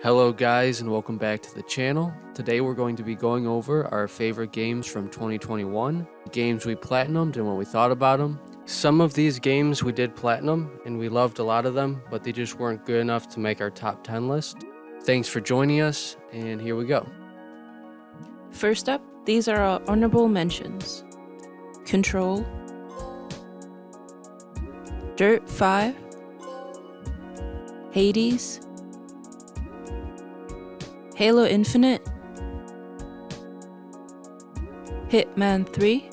Hello guys and welcome back to the channel. Today we're going to be going over our favorite games from 2021, the games we platinumed and what we thought about them. Some of these games we did platinum and we loved a lot of them, but they just weren't good enough to make our top 10 list. Thanks for joining us, and here we go. First up, these are our honorable mentions. Control, Dirt 5, Hades, Halo Infinite, Hitman 3,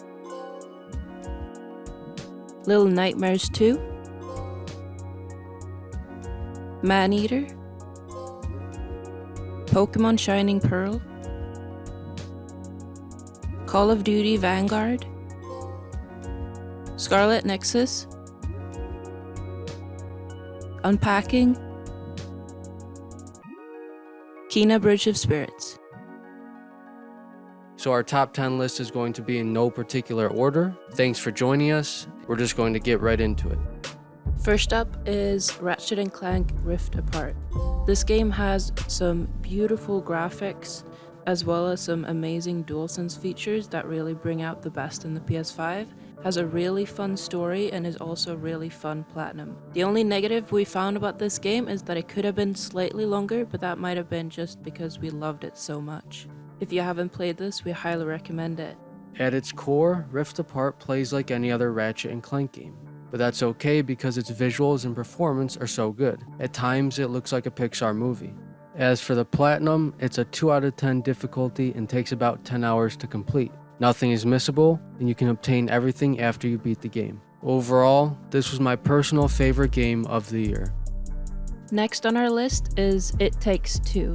Little Nightmares 2, Maneater, Pokémon Shining Pearl, Call of Duty Vanguard, Scarlet Nexus, Unpacking, Kena Bridge of Spirits. So our top 10 list is going to be in no particular order. Thanks for joining us. We're just going to get right into it. First up is Ratchet and Clank Rift Apart. This game has some beautiful graphics as well as some amazing DualSense features that really bring out the best in the PS5. Has a really fun story and is also really fun platinum. The only negative we found about this game is that it could have been slightly longer, but that might have been just because we loved it so much. If you haven't played this, we highly recommend it. At its core, Rift Apart plays like any other Ratchet and Clank game. But that's okay because its visuals and performance are so good. At times, it looks like a Pixar movie. As for the platinum, it's a 2 out of 10 difficulty and takes about 10 hours to complete. Nothing is missable, and you can obtain everything after you beat the game. Overall, this was my personal favorite game of the year. Next on our list is It Takes Two.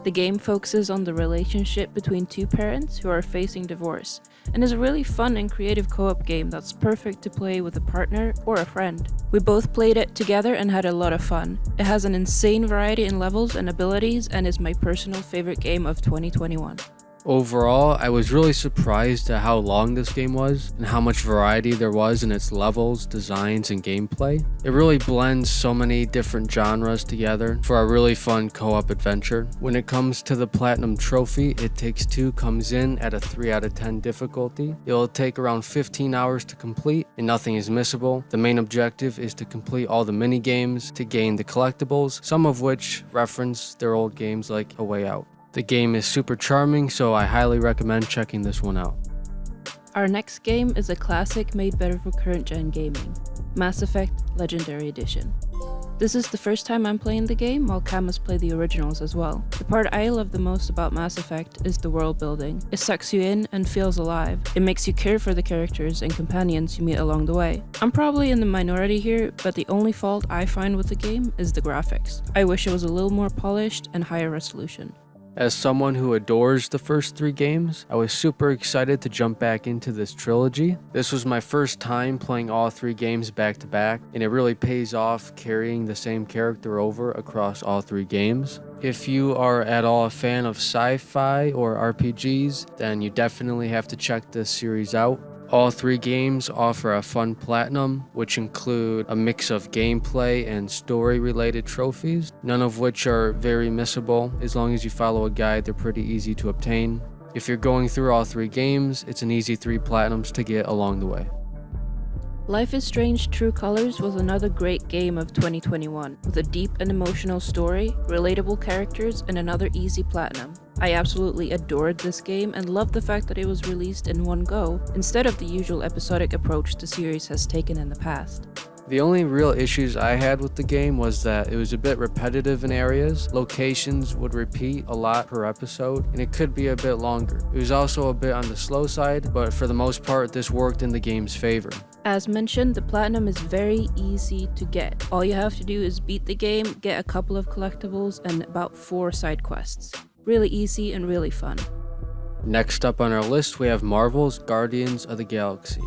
The game focuses on the relationship between two parents who are facing divorce, and is a really fun and creative co-op game that's perfect to play with a partner or a friend. We both played it together and had a lot of fun. It has an insane variety in levels and abilities and is my personal favorite game of 2021. Overall, I was really surprised at how long this game was and how much variety there was in its levels, designs, and gameplay. It really blends so many different genres together for a really fun co-op adventure. When it comes to the Platinum Trophy, It Takes Two comes in at a 3 out of 10 difficulty. It will take around 15 hours to complete and nothing is missable. The main objective is to complete all the mini games to gain the collectibles, some of which reference their old games like A Way Out. The game is super charming, so I highly recommend checking this one out. Our next game is a classic made better for current gen gaming, Mass Effect Legendary Edition. This is the first time I'm playing the game, while Cam has played the originals as well. The part I love the most about Mass Effect is the world building. It sucks you in and feels alive. It makes you care for the characters and companions you meet along the way. I'm probably in the minority here, but the only fault I find with the game is the graphics. I wish it was a little more polished and higher resolution. As someone who adores the first 3 games, I was super excited to jump back into this trilogy. This was my first time playing all 3 games back to back, and it really pays off carrying the same character over across all 3 games. If you are at all a fan of sci-fi or RPGs, then you definitely have to check this series out. All 3 games offer a fun platinum, which include a mix of gameplay and story-related trophies, none of which are very missable. As long as you follow a guide, they're pretty easy to obtain. If you're going through all 3 games, it's an easy 3 platinums to get along the way. Life is Strange True Colors was another great game of 2021, with a deep and emotional story, relatable characters, and another easy platinum. I absolutely adored this game and loved the fact that it was released in one go, instead of the usual episodic approach the series has taken in the past. The only real issues I had with the game was that it was a bit repetitive in areas, locations would repeat a lot per episode, and it could be a bit longer. It was also a bit on the slow side, but for the most part this worked in the game's favor. As mentioned, the platinum is very easy to get. All you have to do is beat the game, get a couple of collectibles, and about 4 side quests. Really easy and really fun. Next up on our list we have Marvel's Guardians of the Galaxy.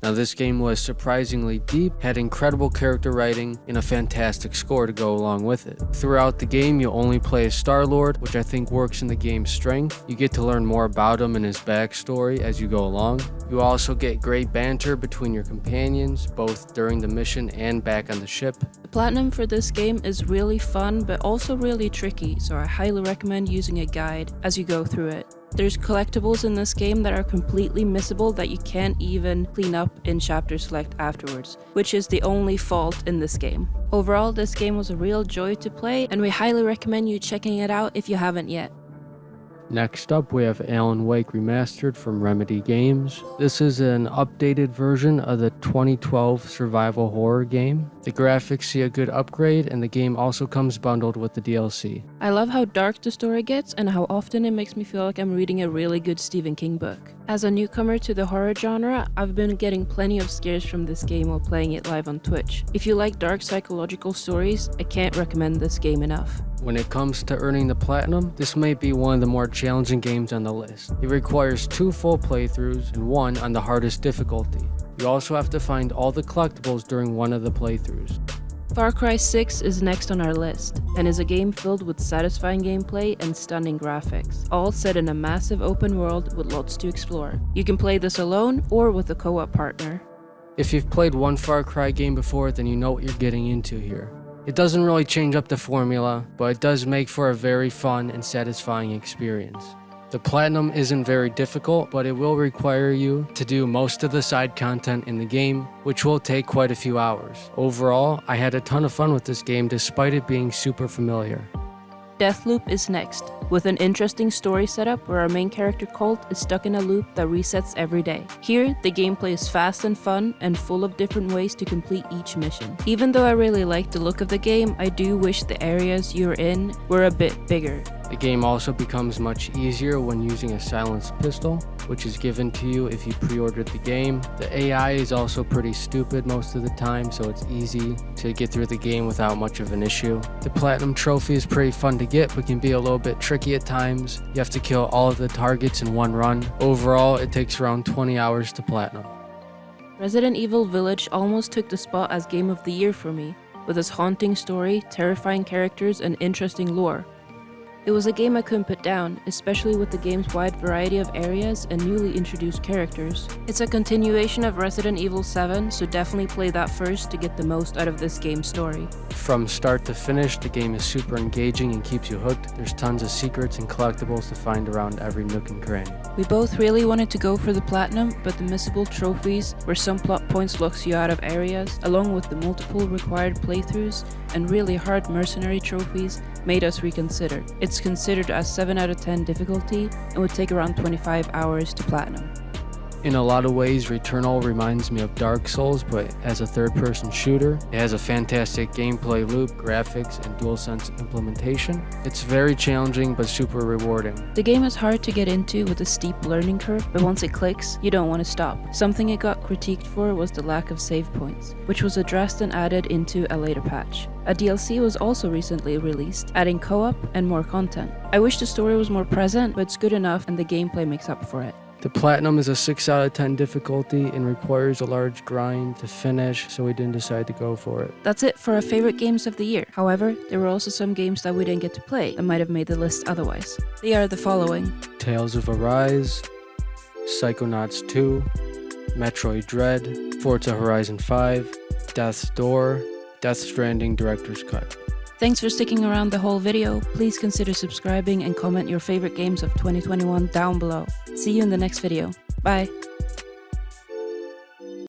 Now this game was surprisingly deep, had incredible character writing, and a fantastic score to go along with it. Throughout the game you only play as Star-Lord, which I think works in the game's strength. You get to learn more about him and his backstory as you go along. You also get great banter between your companions, both during the mission and back on the ship. The platinum for this game is really fun but also really tricky, so I highly recommend using a guide as you go through it. There's collectibles in this game that are completely missable that you can't even clean up in chapter select afterwards, which is the only fault in this game. Overall, this game was a real joy to play, and we highly recommend you checking it out if you haven't yet. Next up, we have Alan Wake Remastered from Remedy Games. This is an updated version of the 2012 survival horror game. The graphics see a good upgrade, and the game also comes bundled with the DLC. I love how dark the story gets and how often it makes me feel like I'm reading a really good Stephen King book. As a newcomer to the horror genre, I've been getting plenty of scares from this game while playing it live on Twitch. If you like dark psychological stories, I can't recommend this game enough. When it comes to earning the platinum, this may be one of the more challenging games on the list. It requires 2 full playthroughs and 1 on the hardest difficulty. You also have to find all the collectibles during one of the playthroughs. FarCry 6 is next on our list, and is a game filled with satisfying gameplay and stunning graphics, all set in a massive open world with lots to explore. You can play this alone or with a co-op partner. If you've played one Far Cry game before, then you know what you're getting into here. It doesn't really change up the formula, but it does make for a very fun and satisfying experience. The platinum isn't very difficult, but it will require you to do most of the side content in the game, which will take quite a few hours. Overall, I had a ton of fun with this game despite it being super familiar. Deathloop is next, with an interesting story setup where our main character Colt is stuck in a loop that resets every day. Here, the gameplay is fast and fun and full of different ways to complete each mission. Even though I really like the look of the game, I do wish the areas you're in were a bit bigger. The game also becomes much easier when using a silenced pistol, which is given to you if you pre-ordered the game. The AI is also pretty stupid most of the time, so it's easy to get through the game without much of an issue. The platinum trophy is pretty fun to get, but can be a little bit tricky at times. You have to kill all of the targets in one run. Overall, it takes around 20 hours to platinum. Resident Evil Village almost took the spot as Game of the Year for me, with its haunting story, terrifying characters, and interesting lore. It was a game I couldn't put down, especially with the game's wide variety of areas and newly introduced characters. It's a continuation of Resident Evil 7, so definitely play that first to get the most out of this game's story. From start to finish, the game is super engaging and keeps you hooked. There's tons of secrets and collectibles to find around every nook and cranny. We both really wanted to go for the platinum, but the missable trophies, where some plot points locks you out of areas, along with the multiple required playthroughs and really hard mercenary trophies, made us reconsider. It's considered as 7 out of 10 difficulty and would take around 25 hours to platinum. In a lot of ways, Returnal reminds me of Dark Souls, but as a third-person shooter. It has a fantastic gameplay loop, graphics, and DualSense implementation. It's very challenging, but super rewarding. The game is hard to get into with a steep learning curve, but once it clicks, you don't want to stop. Something it got critiqued for was the lack of save points, which was addressed and added into a later patch. A DLC was also recently released, adding co-op and more content. I wish the story was more present, but it's good enough and the gameplay makes up for it. The platinum is a 6 out of 10 difficulty and requires a large grind to finish, so we didn't decide to go for it. That's it for our favorite games of the year. However, there were also some games that we didn't get to play that might have made the list otherwise. They are the following: Tales of Arise, Psychonauts 2, Metroid Dread, Forza Horizon 5, Death's Door, Death Stranding Director's Cut. Thanks for sticking around the whole video. Please consider subscribing and comment your favorite games of 2021 down below. See you in the next video. Bye!